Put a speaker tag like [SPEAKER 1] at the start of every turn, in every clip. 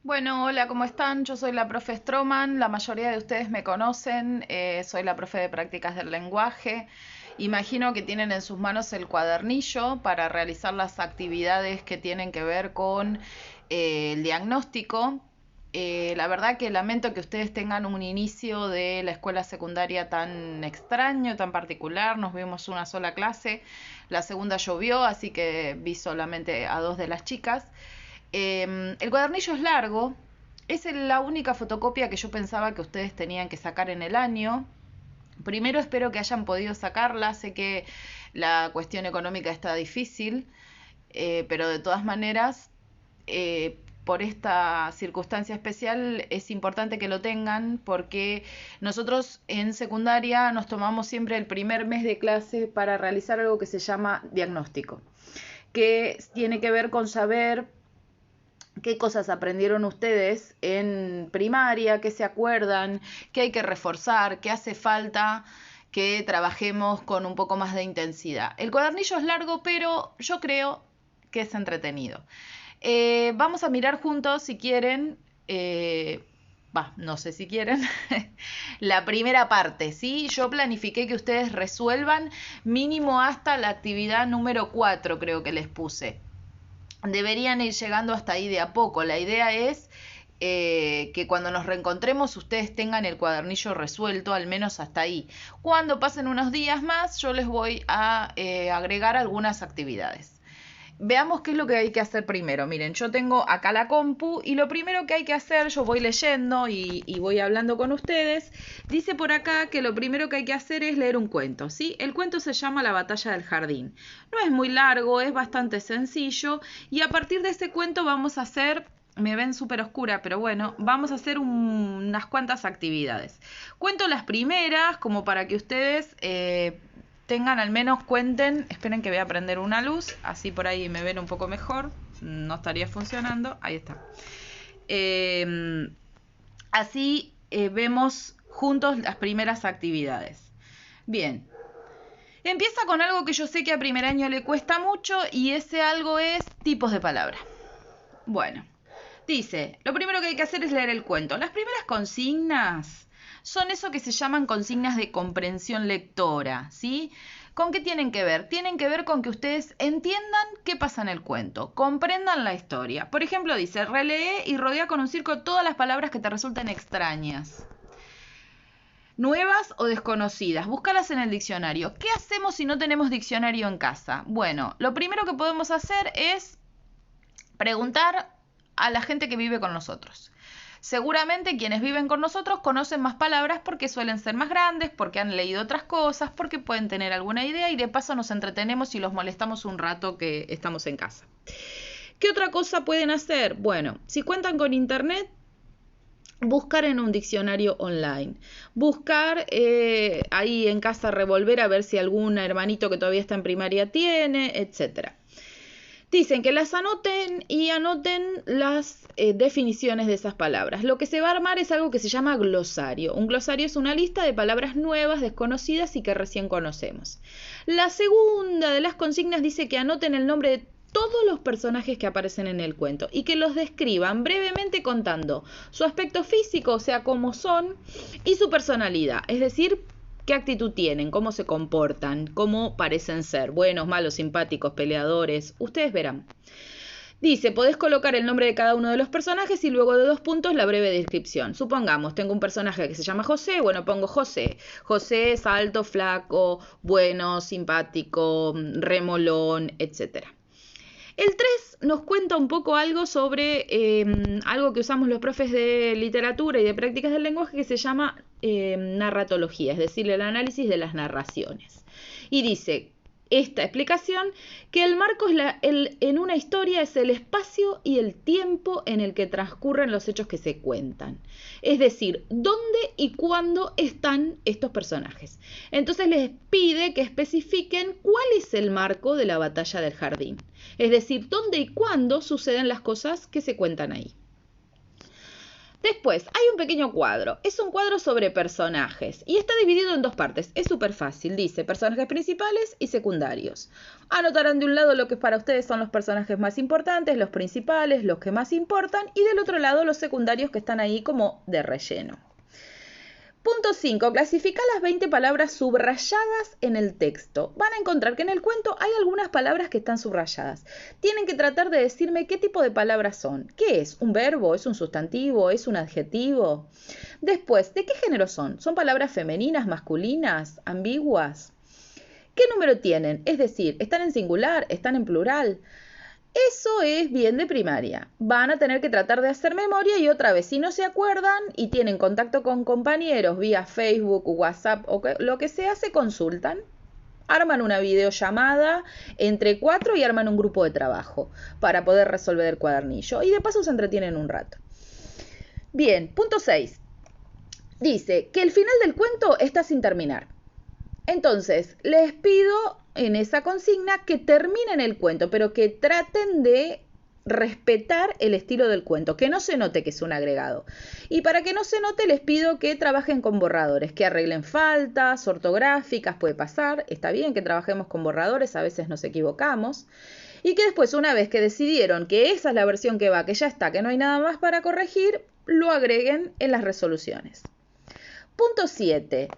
[SPEAKER 1] Bueno, hola, ¿cómo están? Yo soy la profe Stroman, la mayoría de ustedes me conocen, soy la profe de prácticas del lenguaje. Imagino que tienen en sus manos el cuadernillo para realizar las actividades que tienen que ver con el diagnóstico. La verdad que lamento que ustedes tengan un inicio de la escuela secundaria tan extraño, tan particular. Nos vimos una sola clase, la segunda llovió, así que vi solamente a dos de las chicas. El cuadernillo es largo, es la única fotocopia que yo pensaba que ustedes tenían que sacar en el año. Primero espero que hayan podido sacarla, sé que la cuestión económica está difícil, pero de todas maneras, por esta circunstancia especial es importante que lo tengan porque nosotros en secundaria nos tomamos siempre el primer mes de clase para realizar algo que se llama diagnóstico, que tiene que ver con saber qué cosas aprendieron ustedes en primaria, qué se acuerdan, qué hay que reforzar, qué hace falta que trabajemos con un poco más de intensidad. El cuadernillo es largo, pero yo creo que es entretenido. Vamos a mirar juntos, si quieren, no sé si quieren, la primera parte, ¿sí? Yo planifiqué que ustedes resuelvan mínimo hasta la actividad número 4, creo que les puse. Deberían ir llegando hasta ahí de a poco. La idea es que cuando nos reencontremos ustedes tengan el cuadernillo resuelto, al menos hasta ahí. Cuando pasen unos días más, yo les voy a agregar algunas actividades. Veamos qué es lo que hay que hacer primero. Miren, yo tengo acá la compu y lo primero que hay que hacer, yo voy leyendo y voy hablando con ustedes. Dice por acá que lo primero que hay que hacer es leer un cuento, ¿sí? El cuento se llama La batalla del jardín. No es muy largo, es bastante sencillo y a partir de ese cuento vamos a hacer... Me ven súper oscura, pero bueno, vamos a hacer unas cuantas actividades. Cuento las primeras como para que ustedes tengan al menos, cuenten, esperen que voy a prender una luz, así por ahí me ven un poco mejor, no estaría funcionando, ahí está. Así vemos juntos las primeras actividades. Bien, empieza con algo que yo sé que a primer año le cuesta mucho y ese algo es tipos de palabra. Bueno, dice, lo primero que hay que hacer es leer el cuento. Las primeras consignas son eso que se llaman consignas de comprensión lectora, ¿sí? ¿Con qué tienen que ver? Tienen que ver con que ustedes entiendan qué pasa en el cuento, comprendan la historia. Por ejemplo, dice, relee y rodea con un círculo todas las palabras que te resulten extrañas, nuevas o desconocidas. Búscalas en el diccionario. ¿Qué hacemos si no tenemos diccionario en casa? Bueno, lo primero que podemos hacer es preguntar a la gente que vive con nosotros. Seguramente quienes viven con nosotros conocen más palabras porque suelen ser más grandes, porque han leído otras cosas, porque pueden tener alguna idea y de paso nos entretenemos y los molestamos un rato que estamos en casa. ¿Qué otra cosa pueden hacer? Bueno, si cuentan con internet, buscar en un diccionario online, buscar ahí en casa, revolver a ver si algún hermanito que todavía está en primaria tiene, etcétera. Dicen que las anoten y anoten las definiciones de esas palabras. Lo que se va a armar es algo que se llama glosario. Un glosario es una lista de palabras nuevas, desconocidas y que recién conocemos. La segunda de las consignas dice que anoten el nombre de todos los personajes que aparecen en el cuento y que los describan brevemente contando su aspecto físico, o sea, cómo son, y su personalidad, es decir, qué actitud tienen, cómo se comportan, cómo parecen ser, buenos, malos, simpáticos, peleadores, ustedes verán. Dice, podés colocar el nombre de cada uno de los personajes y luego de 2 puntos la breve descripción. Supongamos, tengo un personaje que se llama José, bueno, pongo José. José es alto, flaco, bueno, simpático, remolón, etcétera. El 3 nos cuenta un poco algo sobre algo que usamos los profes de literatura y de prácticas del lenguaje que se llama narratología, es decir, el análisis de las narraciones. Y dice esta explicación que el marco en una historia es el espacio y el tiempo en el que transcurren los hechos que se cuentan. Es decir, dónde y cuándo están estos personajes. Entonces les pide que especifiquen cuál es el marco de la batalla del jardín. Es decir, dónde y cuándo suceden las cosas que se cuentan ahí.
[SPEAKER 2] Después, hay un pequeño cuadro. Es un cuadro sobre personajes y está dividido en dos partes. Es súper fácil. Dice personajes principales y secundarios. Anotarán de un lado lo que para ustedes son los personajes más importantes, los principales, los que más importan, y del otro lado los secundarios que están ahí como de relleno. Punto 5. Clasifica las 20 palabras subrayadas en el texto. Van a encontrar que en el cuento hay algunas palabras que están subrayadas. Tienen que tratar de decirme qué tipo de palabras son. ¿Qué es? ¿Un verbo? ¿Es un sustantivo? ¿Es un adjetivo? Después, ¿de qué género son? ¿Son palabras femeninas, masculinas, ambiguas? ¿Qué número tienen? Es decir, ¿están en singular? ¿Están en plural? Eso es bien de primaria. Van a tener que tratar de hacer memoria y otra vez, si no se acuerdan y tienen contacto con compañeros vía Facebook, WhatsApp o lo que sea, se consultan. Arman una videollamada entre 4 y arman un grupo de trabajo para poder resolver el cuadernillo. Y de paso se entretienen un rato. Bien, punto 6. Dice que el final del cuento está sin terminar. Entonces, les pido en esa consigna que terminen el cuento, pero que traten de respetar el estilo del cuento, que no se note que es un agregado. Y para que no se note, les pido que trabajen con borradores, que arreglen faltas ortográficas, puede pasar, está bien que trabajemos con borradores, a veces nos equivocamos. Y que después, una vez que decidieron que esa es la versión que va, que ya está, que no hay nada más para corregir, lo agreguen en las resoluciones. Punto 7.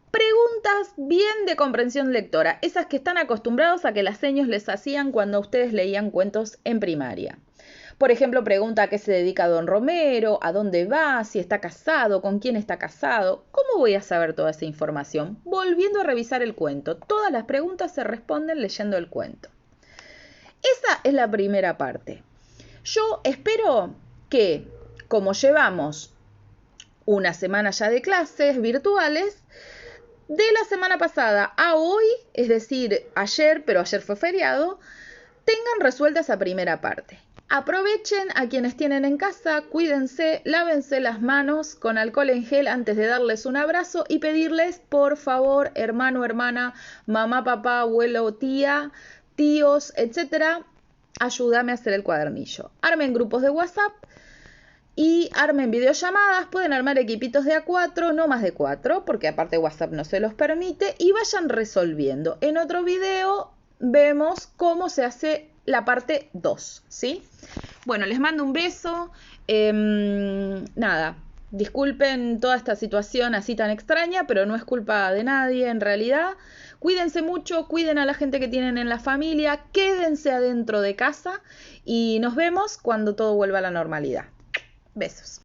[SPEAKER 2] Preguntas bien de comprensión lectora, esas que están acostumbrados a que las señas les hacían cuando ustedes leían cuentos en primaria. Por ejemplo, pregunta a qué se dedica Don Romero, a dónde va, si está casado, con quién está casado. ¿Cómo voy a saber toda esa información? Volviendo a revisar el cuento. Todas las preguntas se responden leyendo el cuento. Esa es la primera parte. Yo espero que, como llevamos una semana ya de clases virtuales, de la semana pasada a hoy, es decir, ayer, pero ayer fue feriado, tengan resuelta esa primera parte. Aprovechen a quienes tienen en casa, cuídense, lávense las manos con alcohol en gel antes de darles un abrazo y pedirles, por favor, hermano, hermana, mamá, papá, abuelo, tía, tíos, etc., ayúdame a hacer el cuadernillo. Armen grupos de WhatsApp y armen videollamadas, pueden armar equipitos de A4, no más de 4, porque aparte WhatsApp no se los permite, y vayan resolviendo. En otro video vemos cómo se hace la parte 2, ¿sí? Bueno, les mando un beso. Nada, disculpen toda esta situación así tan extraña, pero no es culpa de nadie en realidad. Cuídense mucho, cuiden a la gente que tienen en la familia, quédense adentro de casa y nos vemos cuando todo vuelva a la normalidad. Besos.